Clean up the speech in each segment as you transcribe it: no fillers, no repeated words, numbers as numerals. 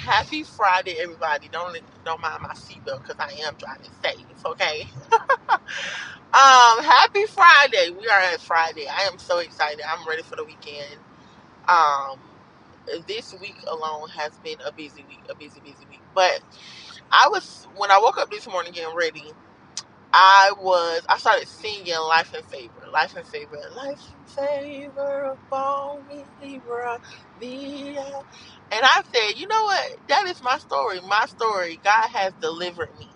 Happy Friday, everybody. Don't mind my seatbelt because I am driving safe, okay? Happy Friday. We are at Friday. I am so excited. I'm ready for the weekend. Um, this week alone has been a busy week, a busy week. But when I woke up this morning getting ready, I started singing Life in Favor, Life in Favor, Life in Favor of all believer, me. And I said, you know what? That is my story. My story. God has delivered me.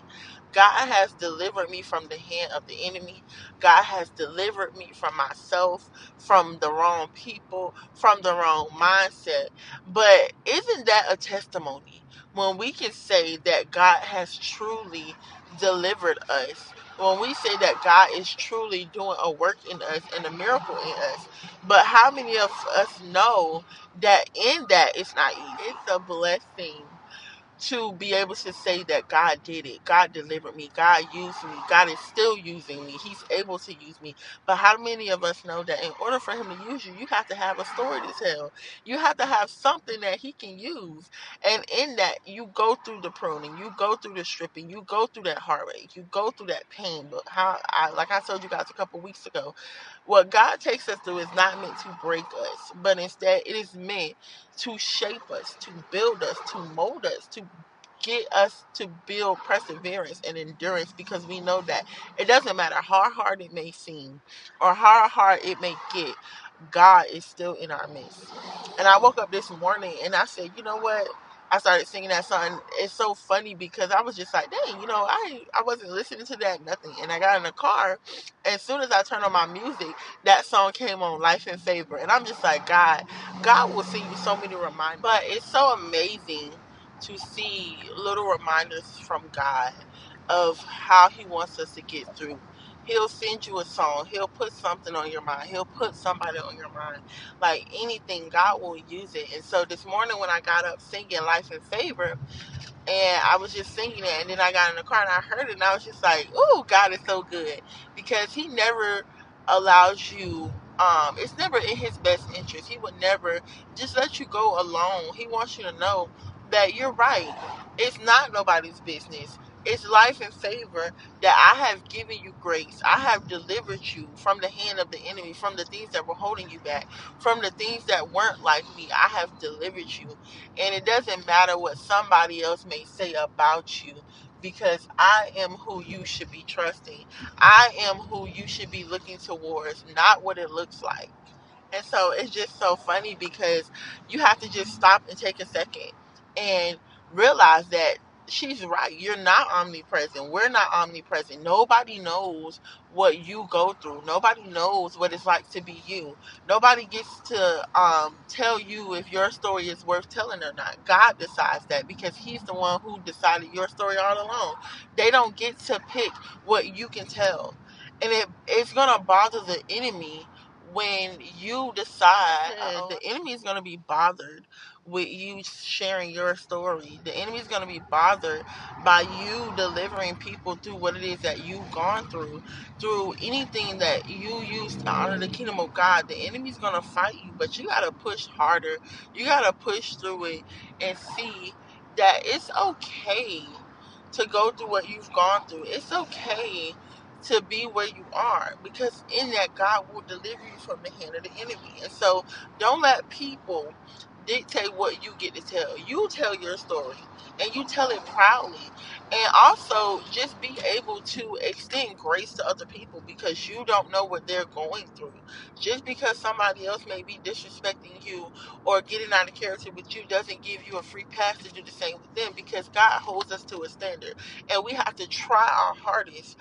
God has delivered me from the hand of the enemy. God has delivered me from myself, from the wrong people, from the wrong mindset. But isn't that a testimony when we can say that God has truly delivered us? When we say that God is truly doing a work in us and a miracle in us. But how many of us know that in that it's not easy? It's a blessing to be able to say that God did it. God delivered me. God used me. God is still using me. He's able to use me. But how many of us know that in order for him to use you, you have to have a story to tell. You have to have something that he can use. And in that, you go through the pruning. You go through the stripping. You go through that heartache. You go through that pain. But like I told you guys a couple weeks ago, what God takes us through is not meant to break us, but instead it is meant to shape us, to build us, to mold us, to get us to build perseverance and endurance, because we know that it doesn't matter how hard it may seem or how hard it may get, God is still in our midst. And I woke up this morning and I said, you know what? I started singing that song. It's so funny because I was just like, dang, I wasn't listening to that, nothing. And I got in the car, and as soon as I turned on my music, that song came on, Life in Favor. And I'm just like, God will send you so many reminders. But it's so amazing to see little reminders from God of how he wants us to get through. He'll send you a song. He'll put something on your mind. He'll put somebody on your mind. Like anything, God will use it. And so this morning when I got up singing Life in Favor, and I was just singing it, and then I got in the car and I heard it, and I was just like, ooh, God is so good. Because he never allows you, it's never in his best interest. He would never just let you go alone. He wants you to know that you're right. It's not nobody's business. It's life in favor, that I have given you grace. I have delivered you from the hand of the enemy, from the things that were holding you back, from the things that weren't like me. I have delivered you. And it doesn't matter what somebody else may say about you, because I am who you should be trusting. I am who you should be looking towards, not what it looks like. And so it's just so funny because you have to just stop and take a second and realize that she's right. You're not omnipresent. We're not omnipresent. Nobody knows what you go through. Nobody knows what it's like to be you. Nobody gets to tell you if your story is worth telling or not. God decides that, because he's the one who decided your story all along. They don't get to pick what you can tell. And it's going to bother the enemy when you decide. The enemy is going to be bothered with you sharing your story. The enemy is going to be bothered by you delivering people through what it is that you've gone through anything that you use to honor the kingdom of God. The enemy's going to fight you, but you got to push harder. You got to push through it and see that it's okay to go through what you've gone through. It's okay to be where you are, because in that, God will deliver you from the hand of the enemy. And so don't let people dictate what you get to tell. You tell your story, and you tell it proudly. And also just be able to extend grace to other people, because you don't know what they're going through. Just because somebody else may be disrespecting you or getting out of character with you doesn't give you a free pass to do the same with them, because God holds us to a standard, and we have to try our hardest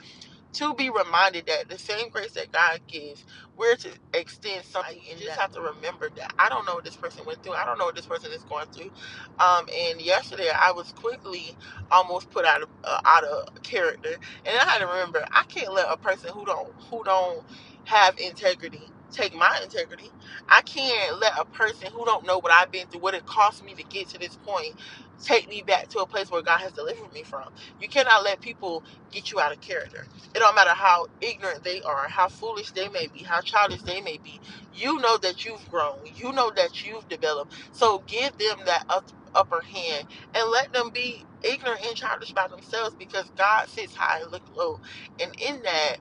to be reminded that the same grace that God gives, we're to extend something. And just have to remember that I don't know what this person went through. I don't know what this person is going through. And yesterday I was quickly almost put out of character, and I had to remember, I can't let a person who don't have integrity take my integrity. I can't let a person who don't know what I've been through, what it cost me to get to this point, take me back to a place where God has delivered me from. You cannot let people get you out of character. It don't matter how ignorant they are, how foolish they may be, how childish they may be. You know that you've grown. You know that you've developed. So give them that upper hand, and let them be ignorant and childish by themselves, because God sits high and look low. And in that,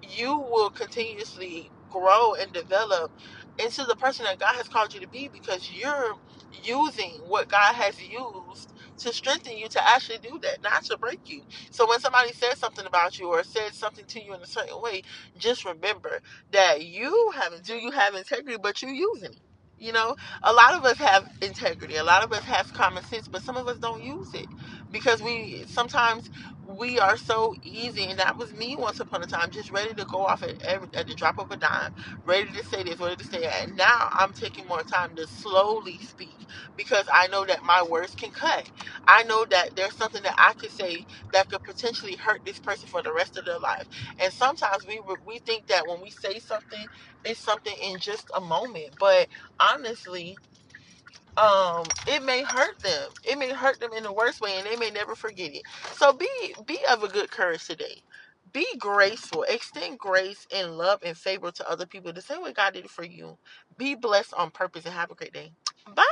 you will continuously grow and develop into the person that God has called you to be, because you're using what God has used to strengthen you to actually do that, not to break you. So when somebody says something about you or says something to you in a certain way, just remember that you have integrity, but you using it. You know, a lot of us have integrity, a lot of us have common sense, but some of us don't use it, because we are so easy, and that was me once upon a time, just ready to go off at the drop of a dime, ready to say this, ready to say that. And now I'm taking more time to slowly speak, because I know that my words can cut. I know that there's something that I could say that could potentially hurt this person for the rest of their life. And sometimes we think that when we say something, it's something in just a moment, but honestly, it may hurt them. It may hurt them in the worst way, and they may never forget it. So be of a good courage today. Be graceful. Extend grace and love and favor to other people the same way God did it for you. Be blessed on purpose, and have a great day. Bye.